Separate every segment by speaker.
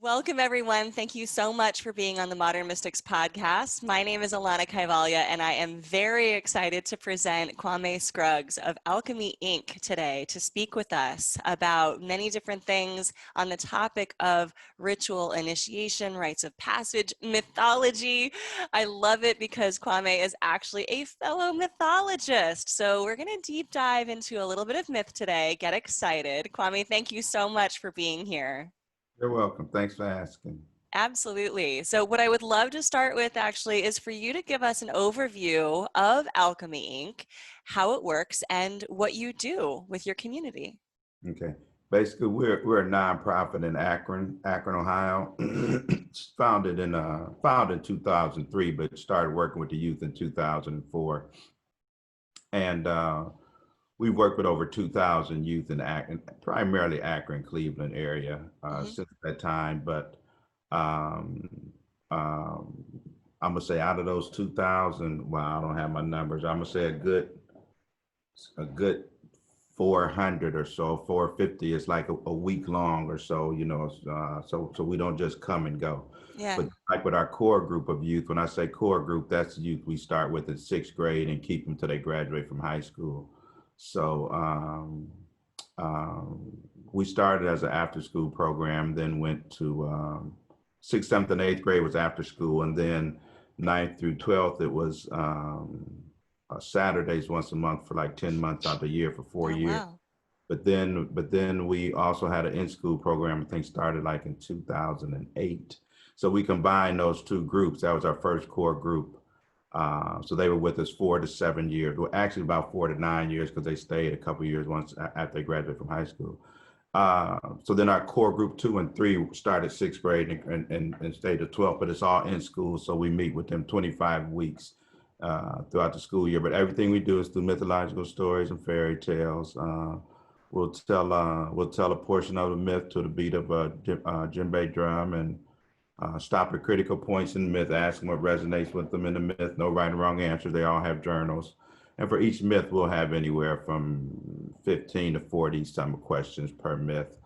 Speaker 1: Welcome, everyone. Thank you so much for being on the Modern Mystics podcast. My name is Alana Kaivalya, and I am very excited to present Kwame Scruggs of Alchemy Inc. today to speak with us about many different things on the topic of ritual initiation, rites of passage, mythology. I love it because Kwame is actually a fellow mythologist. So we're going to deep dive into a little bit of myth today. Get excited. Kwame, thank you so much for being here.
Speaker 2: You're welcome. Thanks for asking.
Speaker 1: Absolutely. So what I would love to start with actually is for you to give us an overview of Alchemy Inc., how it works, and what you do with your community.
Speaker 2: Okay. Basically, we're a nonprofit in Akron, Ohio. It's founded in 2003, but started working with the youth in 2004. And we've worked with over 2,000 youth in Akron, primarily Akron, Cleveland area since that time. But um, um, I'm gonna say out of those 2,000, well, I don't have my numbers. I'm gonna say a good 400 or so, 450 is like a week long or so, so we don't just come and go.
Speaker 1: Yeah.
Speaker 2: But like with our core group of youth, when I say core group, that's the youth we start with in sixth grade and keep them till they graduate from high school. So we started as an after school program, then went to sixth, seventh, and eighth grade was after school, and then ninth through 12th, it was Saturdays once a month for like 10 months out of the year for 4 years.
Speaker 1: Wow.
Speaker 2: But then we also had an in-school program, I think started like in 2008. So we combined those two groups. That was our first core group. So they were with us 4 to 7 years. Well, actually about 4 to 9 years because they stayed a couple of years once after they graduated from high school. So then our core group 2 and 3 started sixth grade and stayed to 12th, but it's all in school. So we meet with them 25 weeks throughout the school year. But everything we do is through mythological stories and fairy tales. We'll tell a portion of the myth to the beat of a djembe drum and stop at critical points in the myth, ask them what resonates with them in the myth. No right and wrong answers. They all have journals. And for each myth, we'll have anywhere from 15 to 40 some questions per myth.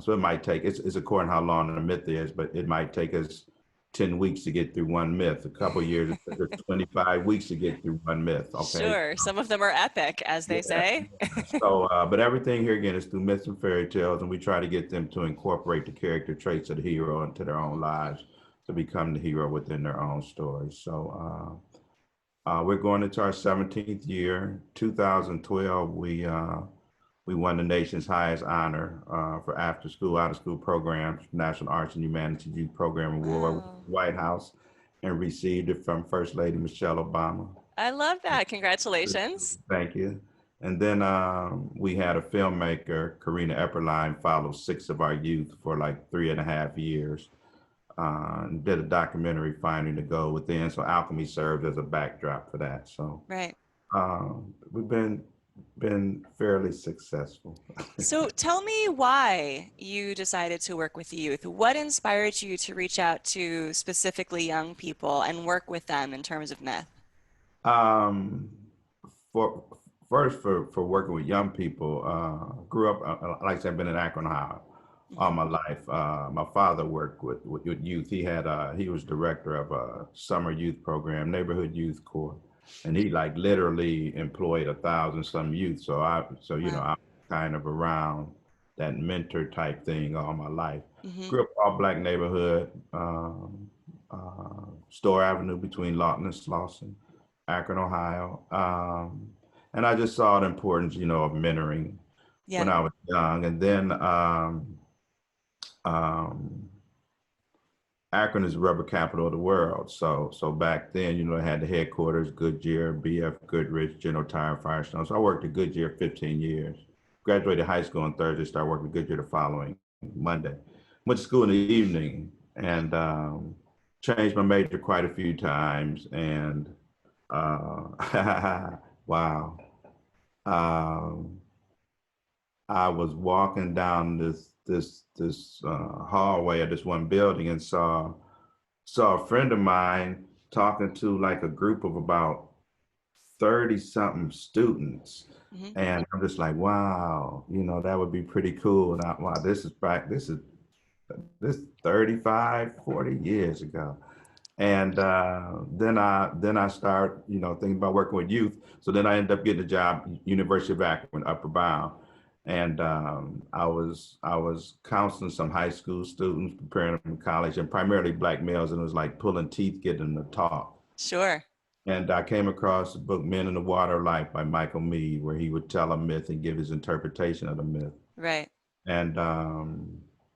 Speaker 2: So it might take, it's according how long the myth is, but it might take us 10 weeks to get through one myth. A couple of years, it took us 25 weeks to get through one myth. Okay.
Speaker 1: Sure. Some of them are epic, as they say.
Speaker 2: So, but everything here again is through myths and fairy tales, and we try to get them to incorporate the character traits of the hero into their own lives to become the hero within their own stories. So we're going into our 17th year. 2012, we won the nation's highest honor for after school, out of school programs, National Arts and Humanities Youth Program Award,
Speaker 1: Wow.
Speaker 2: White House, and received it from First Lady Michelle Obama.
Speaker 1: I love that. Congratulations.
Speaker 2: Thank you. And then we had a filmmaker, Karina Epperline, follow 6 of our youth for like 3.5 years. And did a documentary, Finding the Goal Within. So Alchemy served as a backdrop for that. So
Speaker 1: Right.
Speaker 2: we've been fairly successful.
Speaker 1: So tell me why you decided to work with youth. What inspired you to reach out to specifically young people and work with them in terms of myth?
Speaker 2: Um, for for working with young people, grew up like I said, I've been in Akron, Ohio all my life. My father worked with youth. He was director of a summer youth program, neighborhood youth corps, and he like literally employed 1,000 some youth. So
Speaker 1: Wow.
Speaker 2: I'm kind of around that mentor type thing all my life.
Speaker 1: Mm-hmm.
Speaker 2: Grew up all black neighborhood, Store Avenue between Lawton and Slauson, Akron, Ohio. And I just saw the importance, of mentoring when
Speaker 1: Yeah.
Speaker 2: I was young. And then um, Akron is the rubber capital of the world. So back then, I had the headquarters, Goodyear, BF Goodrich, General Tire, Firestone. So I worked at Goodyear 15 years. Graduated high school on Thursday, started working at Goodyear the following Monday. Went to school in the evening and changed my major quite a few times. And wow. Um, I was walking down this hallway of this one building and saw a friend of mine talking to like a group of about 30 something students.
Speaker 1: Mm-hmm.
Speaker 2: And I'm just like, wow, that would be pretty cool. And wow, this is this 35, 40 years ago. And then I start, thinking about working with youth. So then I ended up getting a job, University of Akron, Upper Bound, and I was counseling some high school students, preparing them for college, and primarily Black males, and it was like pulling teeth, getting them to talk.
Speaker 1: Sure.
Speaker 2: And I came across the book Men in the Water of Life by Michael Meade, where he would tell a myth and give his interpretation of the myth.
Speaker 1: Right.
Speaker 2: And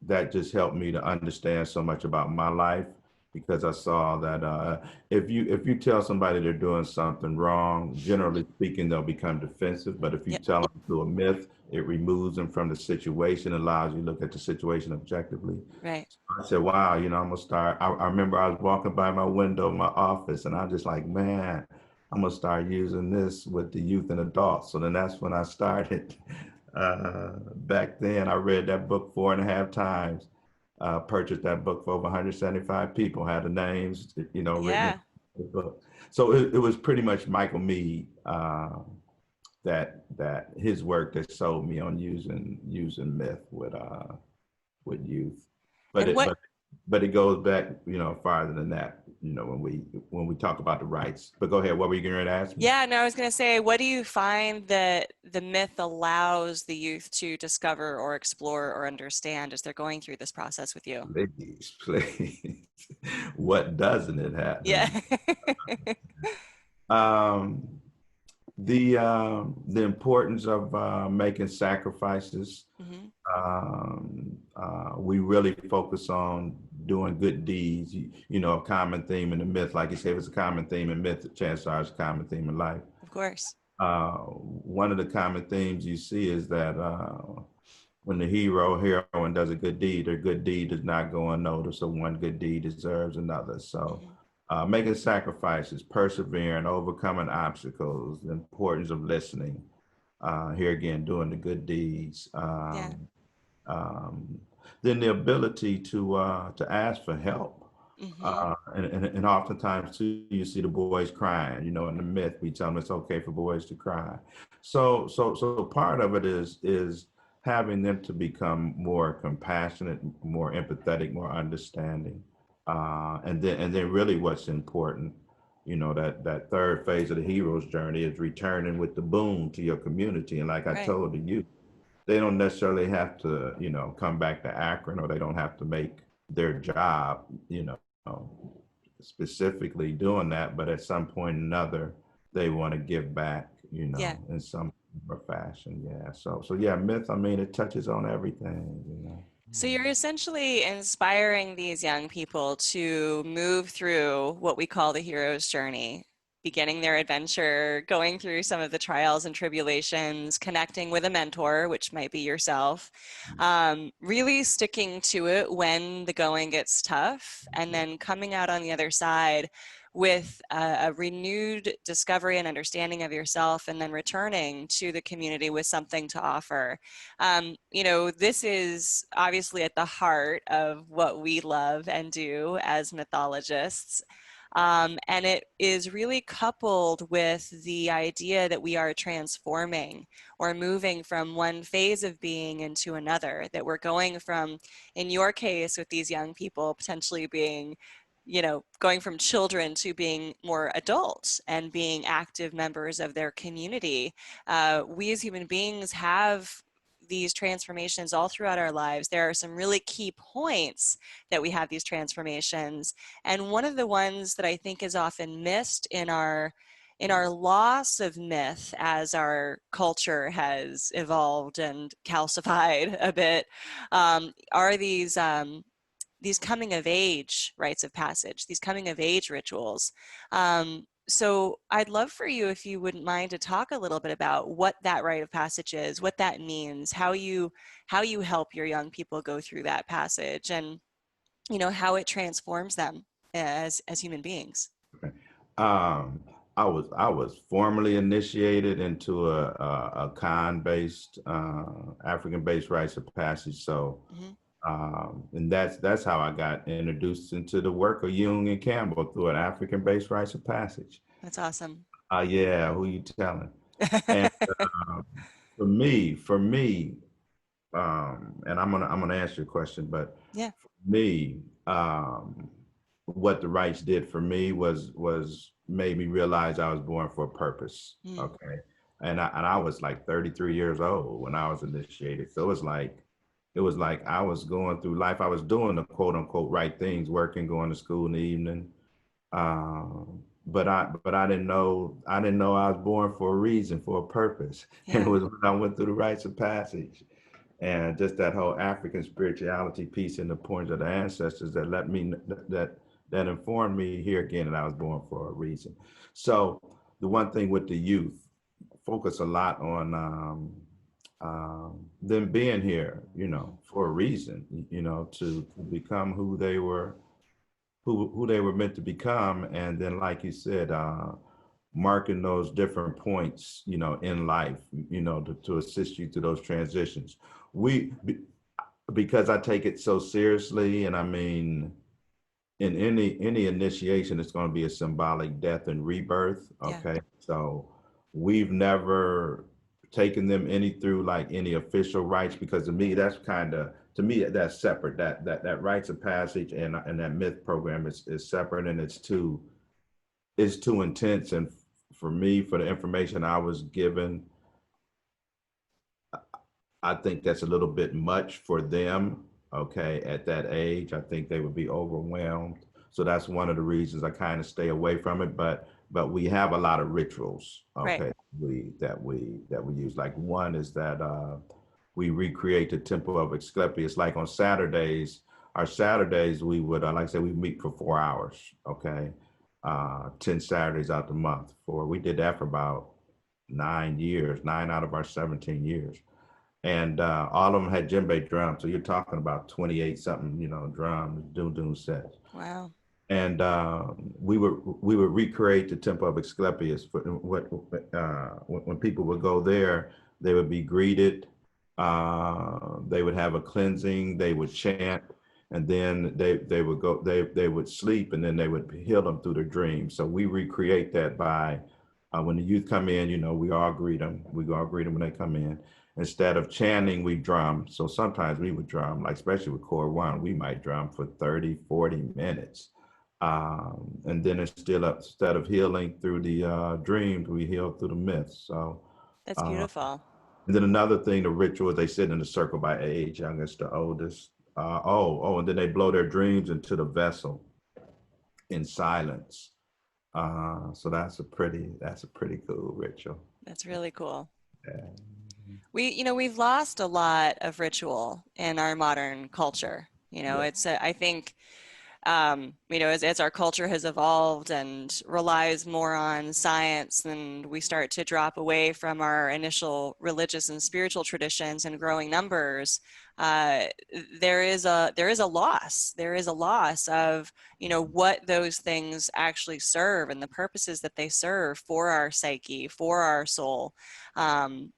Speaker 2: that just helped me to understand so much about my life, because I saw that if you tell somebody they're doing something wrong, generally speaking, they'll become defensive. But if you
Speaker 1: Yep.
Speaker 2: tell them through a myth, it removes them from the situation, allows you to look at the situation objectively.
Speaker 1: Right.
Speaker 2: I said, wow, I'm gonna start. I remember I was walking by my window in my office, and I was just like, man, I'm gonna start using this with the youth and adults. So then that's when I started. Back then, I read that book 4.5 times. Purchased that book for over 175 people. Had the names, written in
Speaker 1: Yeah.
Speaker 2: the book. So it was pretty much Michael Meade, that his work that sold me on using myth with youth. But
Speaker 1: And
Speaker 2: it
Speaker 1: what
Speaker 2: but but it goes back, farther than that, when we talk about the rights. But go ahead, what were you going to ask me?
Speaker 1: Yeah, no, I was going to say, what do you find that the myth allows the youth to discover or explore or understand as they're going through this process with you?
Speaker 2: Please, please. What doesn't it
Speaker 1: Yeah.
Speaker 2: happen? Um, the importance of making sacrifices.
Speaker 1: Hmm.
Speaker 2: We really focus on doing good deeds. A common theme in the myth, like you say, if it's a common theme in myth, chances are it's a common theme in life.
Speaker 1: Of course.
Speaker 2: One of the common themes you see is that when the heroine does a good deed, her good deed does not go unnoticed. So one good deed deserves another. So
Speaker 1: Hmm.
Speaker 2: making sacrifices, persevering, overcoming obstacles, the importance of listening. Here again, doing the good deeds.
Speaker 1: Yeah.
Speaker 2: Um, then the ability to ask for help.
Speaker 1: Hmm.
Speaker 2: And oftentimes too, you see the boys crying. In the myth, we tell them it's okay for boys to cry. So part of it is having them to become more compassionate, more empathetic, more understanding, and then really what's important, that third phase of the hero's journey is returning with the boon to your community. And like I
Speaker 1: Right.
Speaker 2: told you, they don't necessarily have to, come back to Akron, or they don't have to make their job, specifically doing that, but at some point or another, they want to give back,
Speaker 1: Yeah.
Speaker 2: in some fashion. Yeah. So yeah, myth, I mean, it touches on everything.
Speaker 1: So you're essentially inspiring these young people to move through what we call the hero's journey, beginning their adventure, going through some of the trials and tribulations, connecting with a mentor, which might be yourself, really sticking to it when the going gets tough, and then coming out on the other side with a renewed discovery and understanding of yourself, and then returning to the community with something to offer. This is obviously at the heart of what we love and do as mythologists. And it is really coupled with the idea that we are transforming or moving from one phase of being into another, that we're going from, in your case, with these young people potentially being, going from children to being more adults and being active members of their community. We as human beings have these transformations all throughout our lives. There are some really key points that we have these transformations. And one of the ones that I think is often missed in our loss of myth as our culture has evolved and calcified a bit, are these coming of age rites of passage, these coming of age rituals. So I'd love for you, if you wouldn't mind, to talk a little bit about what that rite of passage is, what that means, how you help your young people go through that passage, and how it transforms them as human beings.
Speaker 2: Um, I was formally initiated into a Khan-based, African-based rites of passage. So,
Speaker 1: Hmm.
Speaker 2: and that's how I got introduced into the work of Jung and Campbell, through an African-based rites of passage.
Speaker 1: That's awesome.
Speaker 2: Yeah, who you telling? And for me, and I'm gonna answer your question, but
Speaker 1: Yeah.
Speaker 2: for me, what the rites did for me was made me realize I was born for a purpose.
Speaker 1: Mm.
Speaker 2: Okay, and I was like 33 years old when I was initiated, so it was like I was going through life. I was doing the quote unquote right things, working, going to school in the evening, but I didn't know I was born for a reason, for a purpose, and it
Speaker 1: Yeah.
Speaker 2: was when I went through the rites of passage and just that whole African spirituality piece and the points of the ancestors that let me that informed me here again that I was born for a reason. So the one thing with the youth, focus a lot on them being here,
Speaker 1: Mm.
Speaker 2: for a reason, to become who they were meant to become, and then, like you said, marking those different points, in life, to assist you through those transitions. We, because I take it so seriously, and I mean, in any initiation, it's going to be a symbolic death and rebirth.
Speaker 1: Yeah.
Speaker 2: Okay, so we've never taken them any through like any official rites, because to me that's separate. That rites of passage and that myth program is separate, and it's too intense. And for me, for the information I was given, I think that's a little bit much for them. Okay, at that age, I think they would be overwhelmed. So that's one of the reasons I kind of stay away from it. But we have a lot of rituals.
Speaker 1: Right.
Speaker 2: Okay, we use. Like, one is that we recreate the Temple of Asclepius. Like on Saturdays, our Saturdays we would, like I said, we meet for 4 hours. Okay, 10 Saturdays out the month. We did that for about 9 years, 9 out of our 17 years, and all of them had djembe drums. So you're talking about 28 something, drums, doom sets.
Speaker 1: Wow.
Speaker 2: And we would recreate the Temple of Asclepius. When people would go there, they would be greeted. They would have a cleansing. They would chant, and then they would go. They would sleep, and then they would heal them through their dreams. So we recreate that by when the youth come in. We all greet them. We all greet them when they come in. Instead of chanting, we drum. So sometimes we would drum, like especially with Core One, we might drum for 30, 40 minutes. And then instead of healing through the dreams, we heal through the myths. So,
Speaker 1: That's
Speaker 2: uh,
Speaker 1: beautiful.
Speaker 2: and then another thing, the ritual, they sit in a circle by age, youngest to oldest. And then they blow their dreams into the vessel in silence. So that's a pretty cool ritual.
Speaker 1: That's really cool.
Speaker 2: Yeah.
Speaker 1: We've lost a lot of ritual in our modern culture.
Speaker 2: Yeah.
Speaker 1: I think, as our culture has evolved and relies more on science, and we start to drop away from our initial religious and spiritual traditions and growing numbers, uh, there is a loss. There is a loss of, what those things actually serve and the purposes that they serve for our psyche, for our soul. And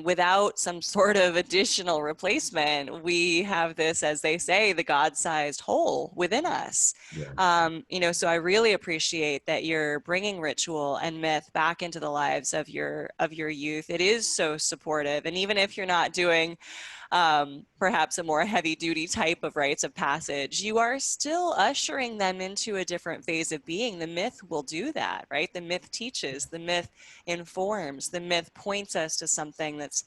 Speaker 1: without some sort of additional replacement, we have this, as they say, the God-sized hole within us.
Speaker 2: Yes.
Speaker 1: So I really appreciate that you're bringing ritual and myth back into the lives of your youth. It is so supportive, and even if you're not doing perhaps a more heavy duty type of rites of passage, you are still ushering them into a different phase of being. The myth will do that, right? The myth teaches, the myth informs, the myth points us to something that's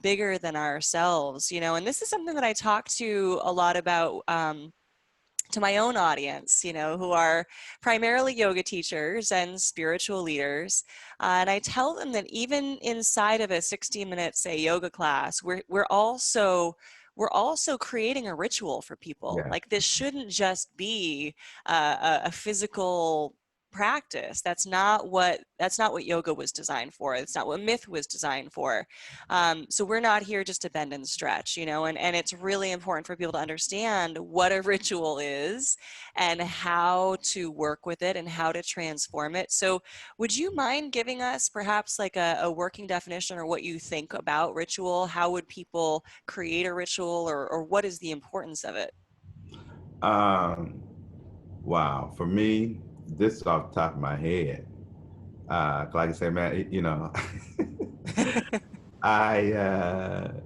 Speaker 1: bigger than ourselves, and this is something that I talk to a lot about. To my own audience, who are primarily yoga teachers and spiritual leaders. And I tell them that even inside of a 60-minute, say, yoga class, we're also creating a ritual for people.
Speaker 2: Yeah.
Speaker 1: Like, this shouldn't just be a physical practice. That's not what yoga was designed for. It's not what myth was designed for. So we're not here just to bend and stretch, and it's really important for people to understand what a ritual is and how to work with it and how to transform it. So would you mind giving us perhaps like a working definition, or what you think about ritual? How would people create a ritual, or what is the importance of it?
Speaker 2: Um, wow. For me, this is off the top of my head. Like I say, man,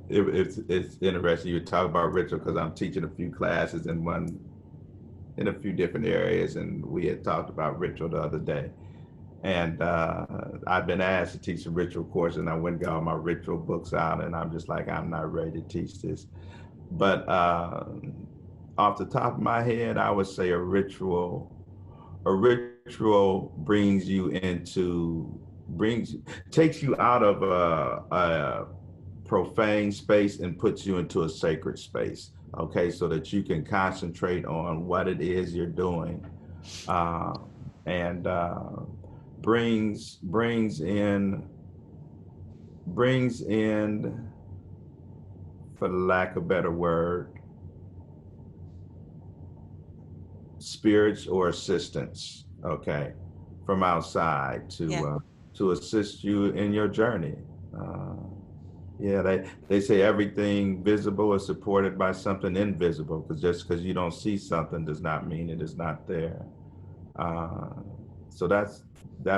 Speaker 2: It's interesting you talk about ritual because I'm teaching a few classes in a few different areas, and we had talked about ritual the other day. And I've been asked to teach a ritual course, and I went and got all my ritual books out, and I'm just like, I'm not ready to teach this. But off the top of my head, I would say a ritual brings takes you out of a profane space and puts you into a sacred space. Okay, so that you can concentrate on what it is you're doing, uh, and brings in brings in, for lack of a better word, spirits or assistance, okay, from outside
Speaker 1: Yeah.
Speaker 2: to assist you in your journey. Uh, yeah, they say everything visible is supported by something invisible, because just because you don't see something does not mean it is not there. Uh, so that's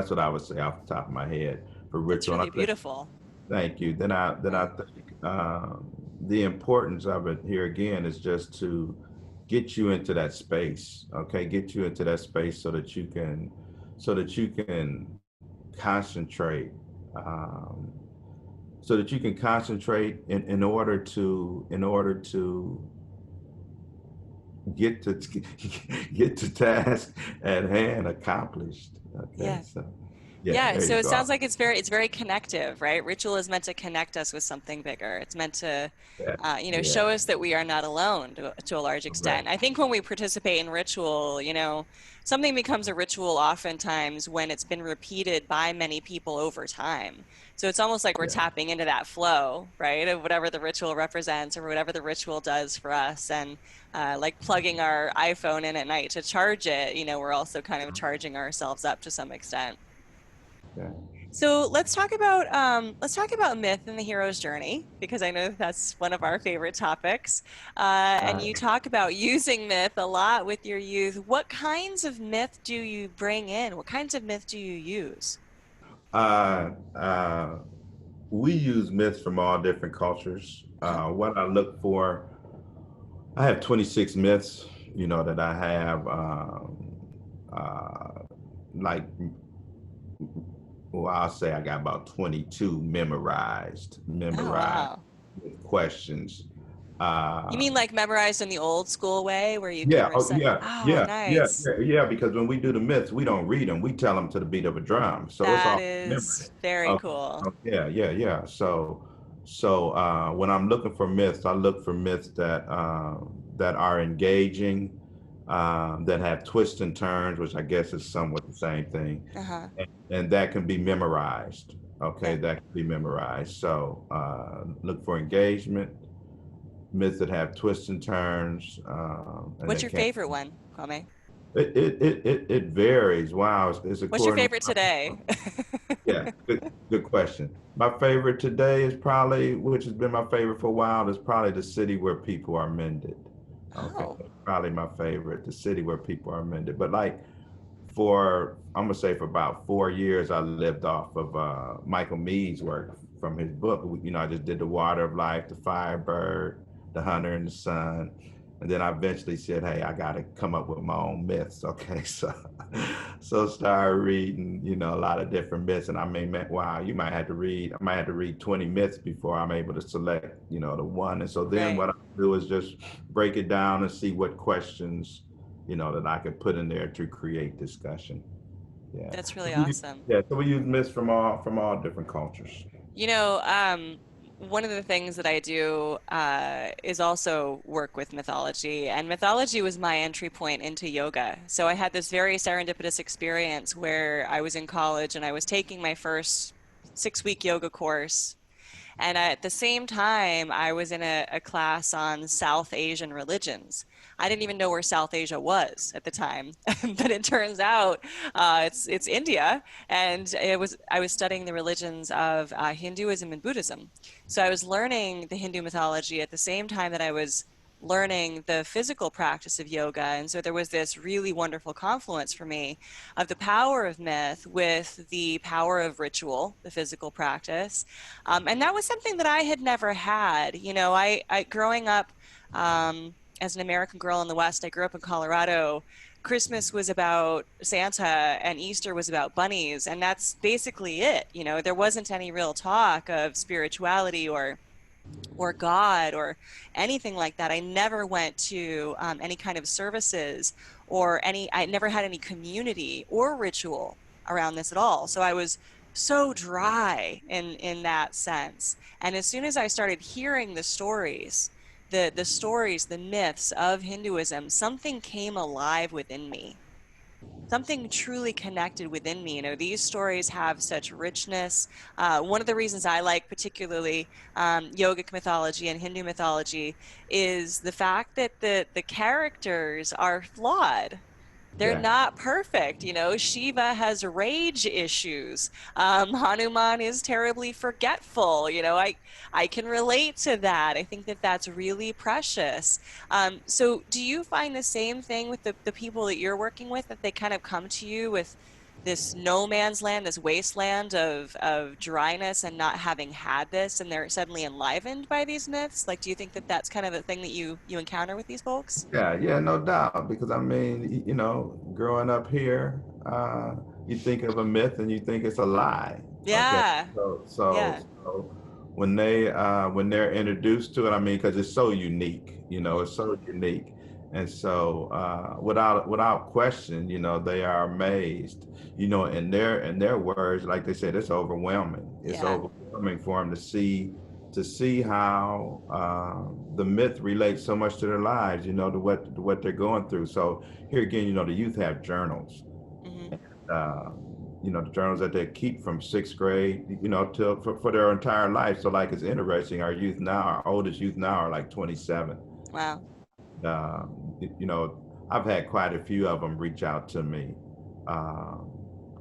Speaker 2: what I would say off the top of my head for
Speaker 1: That's
Speaker 2: ritual. And
Speaker 1: really
Speaker 2: I think,
Speaker 1: beautiful.
Speaker 2: thank you. Then I think the importance of it here again is just to get you into that space. Okay, get you into that space so that you can concentrate. Um, so that you can concentrate in order to get to get the task at hand accomplished. Okay,
Speaker 1: Yeah.
Speaker 2: so yeah,
Speaker 1: Yeah,
Speaker 2: there
Speaker 1: so
Speaker 2: you
Speaker 1: it
Speaker 2: go.
Speaker 1: sounds like it's very connective, right? Ritual is meant to connect us with something bigger. It's meant to,
Speaker 2: Yeah,
Speaker 1: show
Speaker 2: yeah,
Speaker 1: us that we are not alone to a large extent.
Speaker 2: correct.
Speaker 1: I think when we participate in ritual, something becomes a ritual oftentimes when it's been repeated by many people over time. So it's almost like we're
Speaker 2: Yeah,
Speaker 1: tapping into that flow, right, of whatever the ritual represents or whatever the ritual does for us. And like plugging our iPhone in at night to charge it, we're also kind of charging ourselves up to some extent.
Speaker 2: yeah.
Speaker 1: So let's talk about myth and the hero's journey, because I know that's one of our favorite topics. And
Speaker 2: Right.
Speaker 1: you talk about using myth a lot with your youth. What kinds of myth do you bring in? What kinds of myth do you use?
Speaker 2: Uh, uh, we use myths from all different cultures.
Speaker 1: Uh-huh.
Speaker 2: What I look for, I have 26 myths, that I have, uh, like, well, I'll say I got about 22
Speaker 1: Oh,
Speaker 2: memorized
Speaker 1: wow.
Speaker 2: with questions.
Speaker 1: You
Speaker 2: Uh,
Speaker 1: mean like memorized in the old school way where you can
Speaker 2: yeah, oh,
Speaker 1: recite?
Speaker 2: yeah,
Speaker 1: Oh,
Speaker 2: yeah, yeah,
Speaker 1: nice.
Speaker 2: yeah, yeah, because when we do the myths, we don't read them, we tell them to the beat of a drum. So it's
Speaker 1: That
Speaker 2: all memory.
Speaker 1: is very
Speaker 2: Okay.
Speaker 1: cool.
Speaker 2: Yeah, yeah, yeah. So when I'm looking for myths, I look for myths that are engaging, that have twists and turns, which I guess is somewhat the same thing,
Speaker 1: Uh-huh.
Speaker 2: and that can be memorized.
Speaker 1: Yeah.
Speaker 2: Okay, that can be memorized. So look for engagement, myths that have twists and turns, and
Speaker 1: What's
Speaker 2: they
Speaker 1: your
Speaker 2: can.
Speaker 1: favorite one, Kwame?
Speaker 2: It varies. Wow, it's
Speaker 1: What's your
Speaker 2: according
Speaker 1: favorite
Speaker 2: to.
Speaker 1: today?
Speaker 2: Yeah, good question. My favorite today is probably, which has been my favorite for a while, is probably the city where people are mended. Okay,
Speaker 1: Oh.
Speaker 2: probably my favorite, the city where people are mended. But like I'm gonna say for about 4 years, I lived off of Michael Mead's work from his book. I just did the Water of Life, the Firebird, the Hunter and the Sun, and then I eventually said, "Hey, I got to come up with my own myths." Okay, so started reading, a lot of different myths, and I mean, wow, I might have to read 20 myths before I'm able to select, the one. And so then
Speaker 1: Right.
Speaker 2: what I do is just break it down and see what questions that I could put in there to create discussion. Yeah.
Speaker 1: That's really awesome.
Speaker 2: So we use myths from all different cultures.
Speaker 1: You know, one of the things that I do is also work with mythology, and mythology was my entry point into yoga. So I had this very serendipitous experience where I was in college and I was taking my first 6-week yoga course. And at the same time, I was in a class on South Asian religions. I didn't even know where South Asia was at the time, but it turns out it's India, and I was studying the religions of Hinduism and Buddhism. So I was learning the Hindu mythology at the same time that I was learning the physical practice of yoga. And so there was this really wonderful confluence for me of the power of myth with the power of ritual, the physical practice. And that was something that I had never had. You know, I growing up as an American girl in the West, I grew up in Colorado. Christmas was about Santa and Easter was about bunnies, and that's basically it. You know, there wasn't any real talk of spirituality or God or anything like that. I never went to any kind of services I never had any community or ritual around this at all. So I was so dry in that sense. And as soon as I started hearing the stories, the myths of Hinduism, something came alive within me. Something truly connected within me. You know, these stories have such richness. One of the reasons I like particularly yogic mythology and Hindu mythology is the fact that the characters are flawed. They're
Speaker 2: Yeah.
Speaker 1: not perfect. You know, Shiva has rage issues. Hanuman is terribly forgetful. You know, I can relate to that. I think that that's really precious. So do you find the same thing with the people that you're working with, that they kind of come to you with this no man's land, this wasteland of dryness and not having had this, and they're suddenly enlivened by these myths? Like, do you think that that's kind of a thing that you encounter with these folks?
Speaker 2: Yeah, yeah, no doubt. Because I mean, you know, growing up here, you think of a myth and you think it's a lie. Okay,
Speaker 1: Yeah.
Speaker 2: so so,
Speaker 1: Yeah.
Speaker 2: so when they're introduced to it, I mean, because it's so unique, you know,
Speaker 1: Mhm.
Speaker 2: it's so unique, and so without question, you know, they are amazed, you know, in their words, like they said, it's overwhelming. It's
Speaker 1: Yeah.
Speaker 2: overwhelming for them to see how the myth relates so much to their lives, you know, to what they're going through. So here again, you know, the youth have journals,
Speaker 1: Hmm.
Speaker 2: uh, you know, the journals that they keep from sixth grade, you know, till for their entire life. So like, it's interesting. Our youth now, our oldest youth now are like 27.
Speaker 1: Wow.
Speaker 2: Uh, you know, I've had quite a few of them reach out to me uh,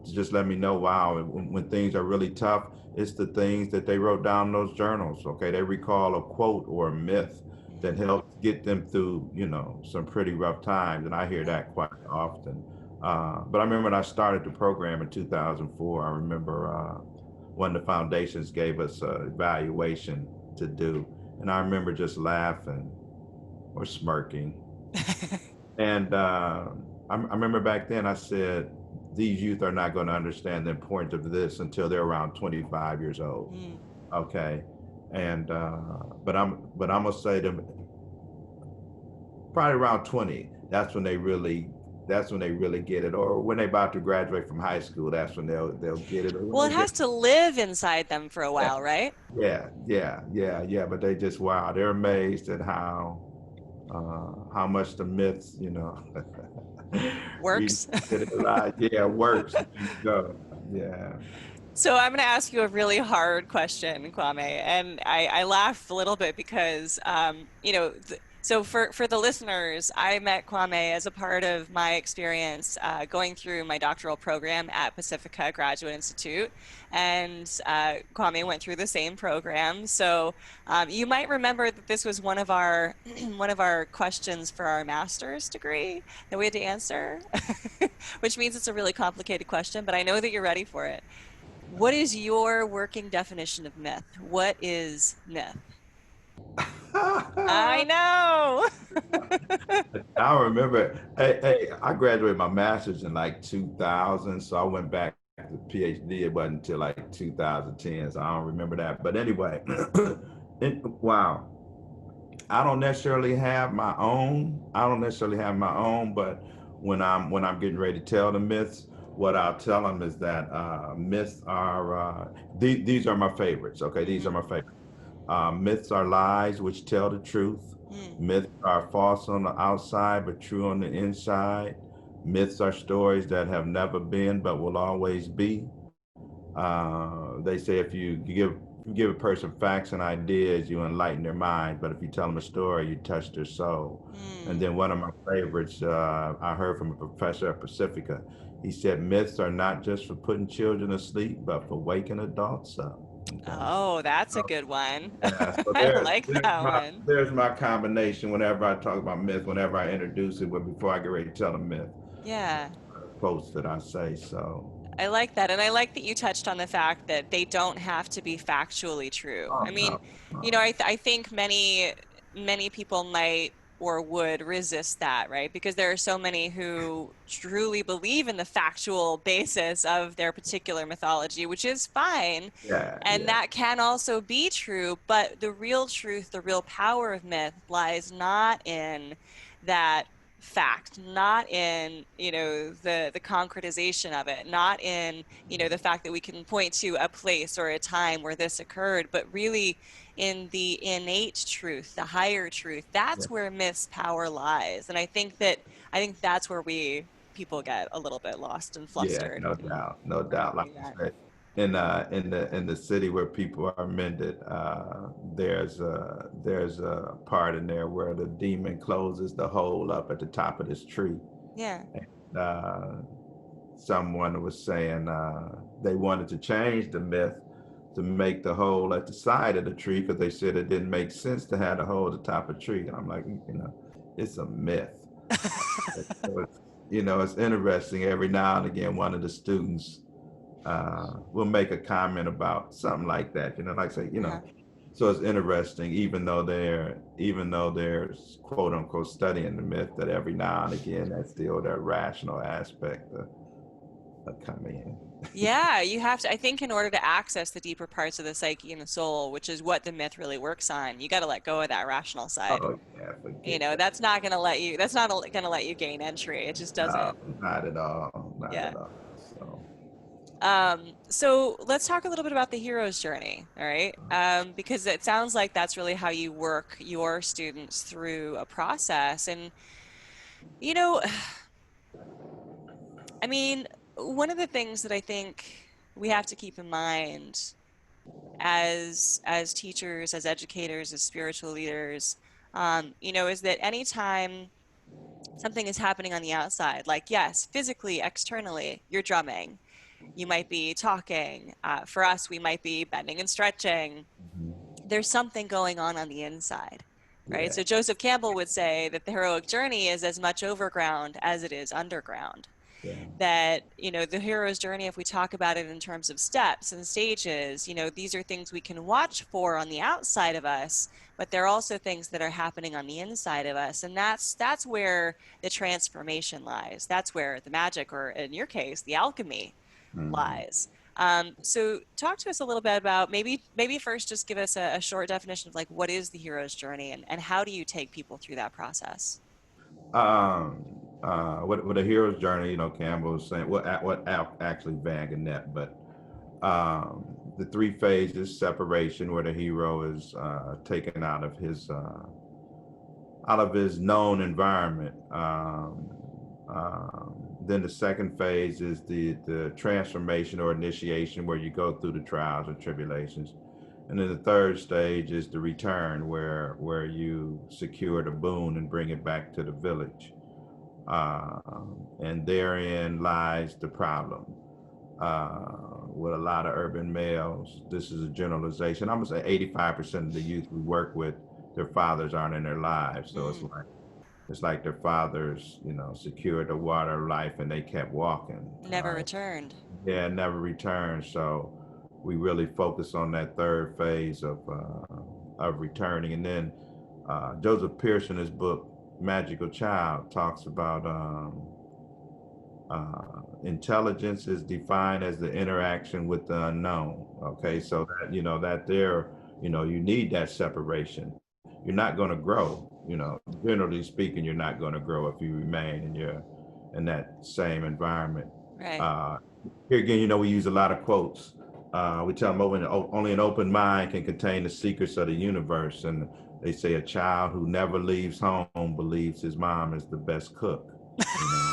Speaker 2: to just let me know, wow, when things are really tough, it's the things that they wrote down in those journals. Okay, they recall a quote or a myth that
Speaker 1: Hmm.
Speaker 2: helped get them through, you know, some pretty rough times, and I hear
Speaker 1: Yeah.
Speaker 2: that quite often. But I remember when I started the program in 2004. I remember one of the foundations gave us an evaluation to do, and I remember just laughing or smirking. And I remember back then I said, these youth are not going to understand the importance of this until they're around 25 years old.
Speaker 1: Mm.
Speaker 2: Okay. And but I'm gonna say them probably around 20. That's when they really get it. Or when they about to graduate from high school, that's when they'll get it. Or when
Speaker 1: Well,
Speaker 2: they
Speaker 1: it
Speaker 2: get,
Speaker 1: has to live inside them for a
Speaker 2: yeah,
Speaker 1: while, right?
Speaker 2: yeah. But they just, wow, they're amazed at how much the myths, you know, we
Speaker 1: Works.
Speaker 2: did it a lot. Yeah, works. There you go. Yeah.
Speaker 1: So I'm going to ask you a really hard question, Kwame, and I laugh a little bit because, you know, so for the listeners, I met Kwame as a part of my experience going through my doctoral program at Pacifica Graduate Institute, and Kwame went through the same program. So you might remember that this was one of our one of our questions for our master's degree that we had to answer, which means it's a really complicated question, but I know that you're ready for it. What is your working definition of myth? What is myth? I know.
Speaker 2: I remember, I graduated my master's in like 2000, so I went back to PhD. It wasn't until like 2010, so I don't remember that. But anyway, wow. I don't necessarily have my own. I don't necessarily have my own, but when I'm getting ready to tell the myths, what I'll tell them is that myths are these are my favorites. Okay, these are
Speaker 1: Hmm.
Speaker 2: my favorites. Myths are lies which tell the truth.
Speaker 1: Mm.
Speaker 2: Myths are false on the outside but true on the inside. Myths are stories that have never been but will always be. They say if you give a person facts and ideas, you enlighten their mind. But if you tell them a story, you touch their soul. And
Speaker 1: Mm.
Speaker 2: then one of my favorites, I heard from a professor at Pacifica. He said myths are not just for putting children asleep, but for waking adults up. And
Speaker 1: Oh, that's a good one.
Speaker 2: yeah, so
Speaker 1: I like that one.
Speaker 2: there's my combination whenever I talk about myth, whenever I introduce it, but before I get ready to tell the myth,
Speaker 1: Yeah.
Speaker 2: quotes that I say. So,
Speaker 1: I like that. And I like that you touched on the fact that they don't have to be factually true.
Speaker 2: oh
Speaker 1: I mean,
Speaker 2: no, no.
Speaker 1: I think many people might or would resist that, right? Because there are so many who truly believe in the factual basis of their particular mythology, which is fine.
Speaker 2: Yeah,
Speaker 1: And
Speaker 2: yeah,
Speaker 1: that can also be true, but the real truth, the real power of myth lies not in that fact, not in, the concretization of it, not in, the fact that we can point to a place or a time where this occurred, but really in the innate truth, the higher truth.
Speaker 2: yeah.
Speaker 1: That's where myth's power lies. And I think that's where people get a little bit lost and
Speaker 2: Yeah,
Speaker 1: flustered
Speaker 2: no
Speaker 1: in
Speaker 2: doubt, no doubt. Like
Speaker 1: removing
Speaker 2: I
Speaker 1: that.
Speaker 2: said, in the city where people are mended, there's a part in there where the demon closes the hole up at the top of this tree.
Speaker 1: Yeah.
Speaker 2: And, someone was saying they wanted to change the myth to make the hole at the side of the tree because they said it didn't make sense to have the hole at the top of the tree. And I'm like, it's a myth. So it's interesting. Every now and again, one of the students will make a comment about something like that. Like I say,
Speaker 1: Uh-huh.
Speaker 2: so it's interesting, even though they're quote unquote studying the myth, that every now and again, that's still that rational aspect of coming in.
Speaker 1: Yeah, you have to, I think in order to access the deeper parts of the psyche and the soul, which is what the myth really works on, you got to let go of that rational side.
Speaker 2: Oh yeah, forget that.
Speaker 1: That's not going to let you gain entry. It just
Speaker 2: No,
Speaker 1: doesn't.
Speaker 2: not at all, not
Speaker 1: Yeah.
Speaker 2: at all. So
Speaker 1: So let's talk a little bit about the hero's journey, all right? Because it sounds like that's really how you work your students through a process. And, you know, I mean, one of the things that I think we have to keep in mind as teachers, as educators, as spiritual leaders, is that anytime something is happening on the outside, like yes, physically, externally, you're drumming, you might be talking. For us, we might be bending and stretching.
Speaker 2: mhm.
Speaker 1: There's something going on the inside, right?
Speaker 2: Yeah,
Speaker 1: So Joseph Campbell would say that the heroic journey is as much overground as it is underground.
Speaker 2: yeah.
Speaker 1: That, the hero's journey, if we talk about it in terms of steps and stages, these are things we can watch for on the outside of us, but they're also things that are happening on the inside of us. And that's where the transformation lies. That's where the magic, or in your case, the alchemy
Speaker 2: Mhm.
Speaker 1: lies. So talk to us a little bit about, maybe first just give us a short definition of like what is the hero's journey, and how do you take people through that process?
Speaker 2: With a hero's journey, Campbell was saying actually Van Gennett, but the three phases: separation, where the hero is taken out of his known environment. Then the second phase is the transformation or initiation, where you go through the trials and tribulations. And then the third stage is the return, where you secure the boon and bring it back to the village. Uh, and therein lies the problem. With a lot of urban males, this is a generalization. I'm gonna say 85% of the youth we work with, their fathers aren't in their lives. So
Speaker 1: Mm,
Speaker 2: it's like their fathers, secured the water of life and they kept walking.
Speaker 1: never returned.
Speaker 2: Yeah, never returned. So we really focus on that third phase of returning. And then Joseph Pierce in his book Magical Child talks about intelligence is defined as the interaction with the unknown. Okay, so that that there, you need that separation. You're not going to grow. Generally speaking, you're not going to grow if you remain in that same environment.
Speaker 1: Right.
Speaker 2: Uh, Here again, we use a lot of quotes. We tell them only an open mind can contain the secrets of the universe, and they say a child who never leaves home believes his mom is the best cook. You know.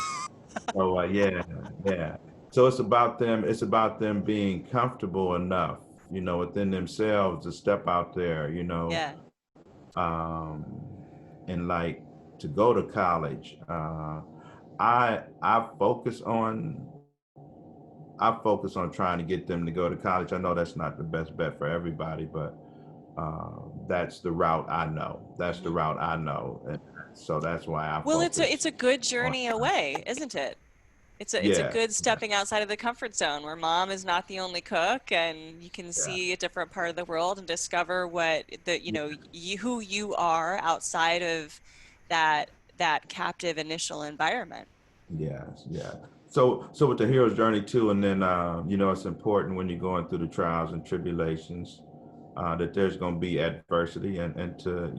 Speaker 2: So yeah, yeah. So it's about them. It's about them being comfortable enough, within themselves to step out there,
Speaker 1: Yeah.
Speaker 2: um, and like to go to college. I focus on I focus on trying to get them to go to college. I know that's not the best bet for everybody, but that's the route I know. That's the
Speaker 1: Mhm.
Speaker 2: route I know, and so that's why I
Speaker 1: Well, it's
Speaker 2: focus
Speaker 1: a good
Speaker 2: on.
Speaker 1: journey away, isn't it? It's a
Speaker 2: Yeah,
Speaker 1: good
Speaker 2: yeah,
Speaker 1: stepping outside of the comfort zone where mom is not the only cook and you can
Speaker 2: yeah,
Speaker 1: see a different part of the world and discover what the, you know, who you are outside of that that captive initial environment.
Speaker 2: yes, yeah. So with the hero's journey too, and then it's important when you're going through the trials and tribulations that there's going to be adversity, and to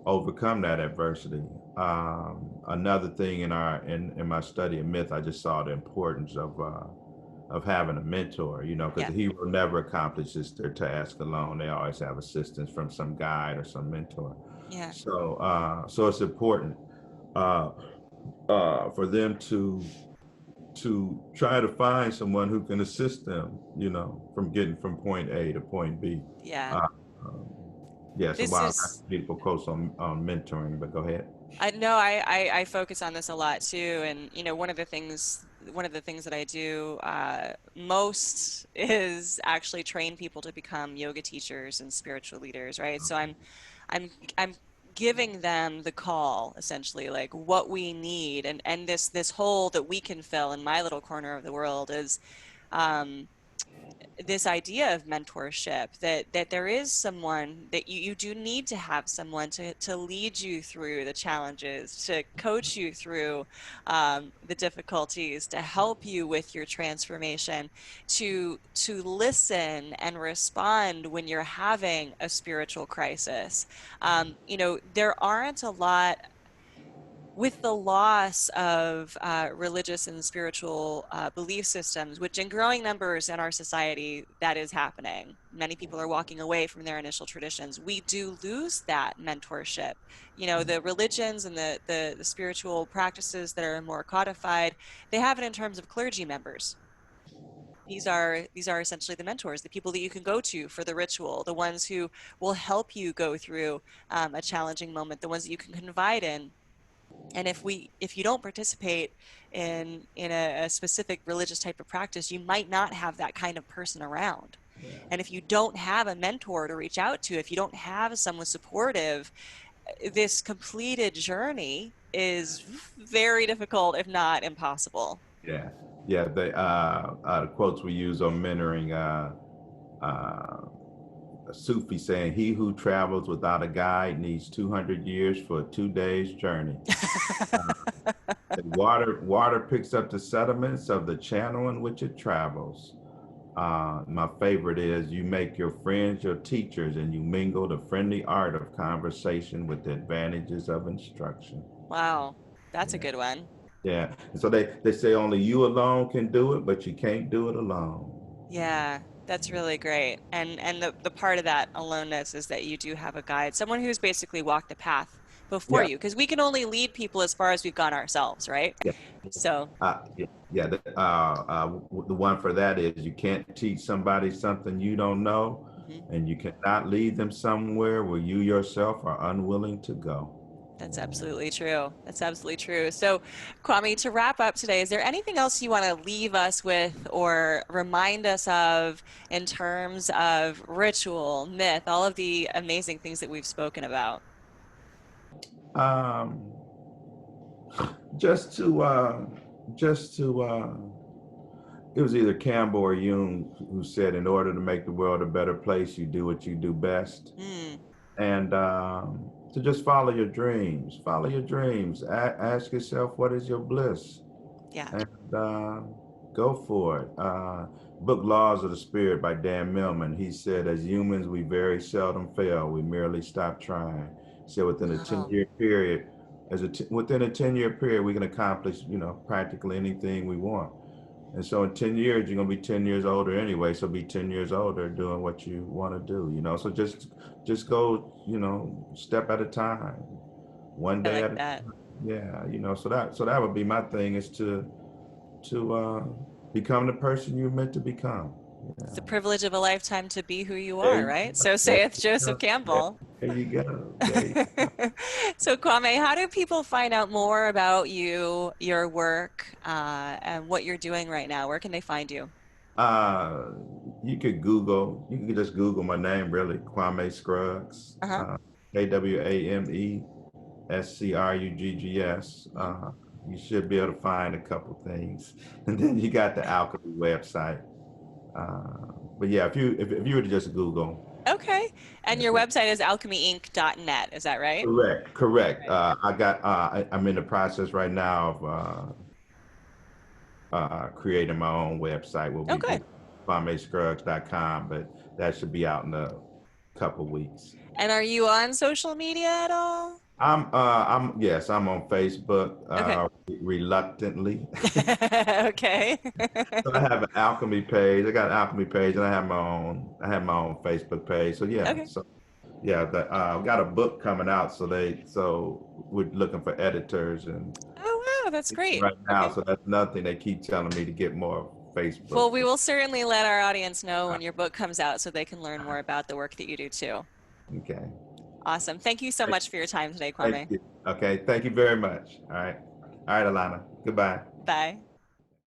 Speaker 2: overcome that adversity. Another thing in my study of myth, I just saw the importance of having a mentor. Because
Speaker 1: Yeah.
Speaker 2: the hero never accomplishes their task alone. They always have assistance from some guide or some mentor.
Speaker 1: Yeah.
Speaker 2: So it's important uh, for them to try to find someone who can assist them, from getting from point A to point B.
Speaker 1: Yeah.
Speaker 2: Uh, um, yeah, so
Speaker 1: This
Speaker 2: wow, that's
Speaker 1: is
Speaker 2: a beautiful quotes on mentoring, but go ahead.
Speaker 1: I know I focus on this a lot too, and one of the things that I do most is actually train people to become yoga teachers and spiritual leaders, right? So I'm giving them the call essentially, like what we need, and this hole that we can fill in my little corner of the world is um, this idea of mentorship, that there is someone that you do need to have someone to lead you through the challenges, to coach you through the difficulties, to help you with your transformation, to listen and respond when you're having a spiritual crisis. There aren't a lot with the loss of religious and spiritual belief systems, which in growing numbers in our society, that is happening. Many people are walking away from their initial traditions. We do lose that mentorship. The religions and the spiritual practices that are more codified, they have it in terms of clergy members. These are essentially the mentors, the people that you can go to for the ritual, the ones who will help you go through a challenging moment, the ones that you can confide in. And if you don't participate in a specific religious type of practice, you might not have that kind of person around. And if you don't have a mentor to reach out to, if you don't have someone supportive, this completed journey is very difficult, if not impossible.
Speaker 2: Yeah, yeah. The quotes we use on mentoring. A Sufi saying, "He who travels without a guide needs 200 years for a 2 days journey." The water picks up the sediments of the channel in which it travels. My favorite is, you make your friends your teachers, and you mingle the friendly art of conversation with the advantages of instruction.
Speaker 1: Wow, that's a
Speaker 2: Yeah,
Speaker 1: good one.
Speaker 2: yeah. And so they say only you alone can do it, but you can't do it alone.
Speaker 1: Yeah, that's really great. And the part of that aloneness is that you do have a guide, someone who's basically walked the path before
Speaker 2: Yeah,
Speaker 1: you, because we can only lead people as far as we've gone ourselves, right?
Speaker 2: yeah.
Speaker 1: So,
Speaker 2: Yeah. The one for that is, you can't teach somebody something you don't know,
Speaker 1: mhm.
Speaker 2: and you cannot lead them somewhere where you yourself are unwilling to go.
Speaker 1: That's absolutely true. That's absolutely true. So, Kwame, to wrap up today, is there anything else you want to leave us with or remind us of in terms of ritual, myth, all of the amazing things that we've spoken about?
Speaker 2: Um, just to, it was either Campbell or Jung who said, in order to make the world a better place, you do what you do best.
Speaker 1: Mm,
Speaker 2: And to just follow your dreams. Follow your dreams. Ask yourself, what is your bliss?
Speaker 1: yeah.
Speaker 2: And go for it. Book Laws of the Spirit by Dan Millman. He said, as humans, we very seldom fail. We merely stop trying. So within a
Speaker 1: Wow.
Speaker 2: 10-year period, within a 10-year period, we can accomplish, practically anything we want. And so in 10 years, you're gonna be 10 years older anyway. So be 10 years older doing what you want to do. So just go, step at a time, one
Speaker 1: I
Speaker 2: day
Speaker 1: like
Speaker 2: at a
Speaker 1: that.
Speaker 2: time. Yeah, so that would be my thing, is to become the person you're meant to become.
Speaker 1: It's
Speaker 2: Yeah.
Speaker 1: the privilege of a lifetime to be who you
Speaker 2: There
Speaker 1: are,
Speaker 2: you
Speaker 1: right?
Speaker 2: go.
Speaker 1: So
Speaker 2: There
Speaker 1: saith
Speaker 2: you
Speaker 1: Joseph
Speaker 2: go. There
Speaker 1: Campbell.
Speaker 2: there you go. There you
Speaker 1: So Kwame, how do people find out more about you, your work, and what you're doing right now? Where can they find you?
Speaker 2: Uh, you could just Google my name, really, Kwame Scruggs,
Speaker 1: Uh-huh.
Speaker 2: KWAMESCRUGGS.
Speaker 1: Hmm.
Speaker 2: You should be able to find a couple things. And then you got the Alchemy website. But yeah, if you were to just Google,
Speaker 1: Okay. And your website is alchemyinc.net, is that right?
Speaker 2: correct.
Speaker 1: Okay.
Speaker 2: I'm in the process right now of creating my own website, what
Speaker 1: Oh,
Speaker 2: we
Speaker 1: good.
Speaker 2: do, kwamescruggs.com, but that should be out in a couple weeks.
Speaker 1: And are you on social media at all?
Speaker 2: Yes, I'm on Facebook,
Speaker 1: Okay.
Speaker 2: reluctantly.
Speaker 1: Okay.
Speaker 2: So I have an alchemy page. I got an alchemy page, and I have my own Facebook page. So yeah,
Speaker 1: Okay.
Speaker 2: got a book coming out. So we're looking for editors and
Speaker 1: Oh, wow, that's great.
Speaker 2: right now.
Speaker 1: Okay.
Speaker 2: So that's another thing they keep telling me to get more Facebook.
Speaker 1: Well, we will certainly let our audience know when your book comes out so they can learn more about the work that you do too.
Speaker 2: Okay.
Speaker 1: Awesome. Thank you so much for your time today,
Speaker 2: Thank
Speaker 1: Kwame.
Speaker 2: you. Okay. Thank you very much. All right. All right, Alana. Goodbye.
Speaker 1: Bye.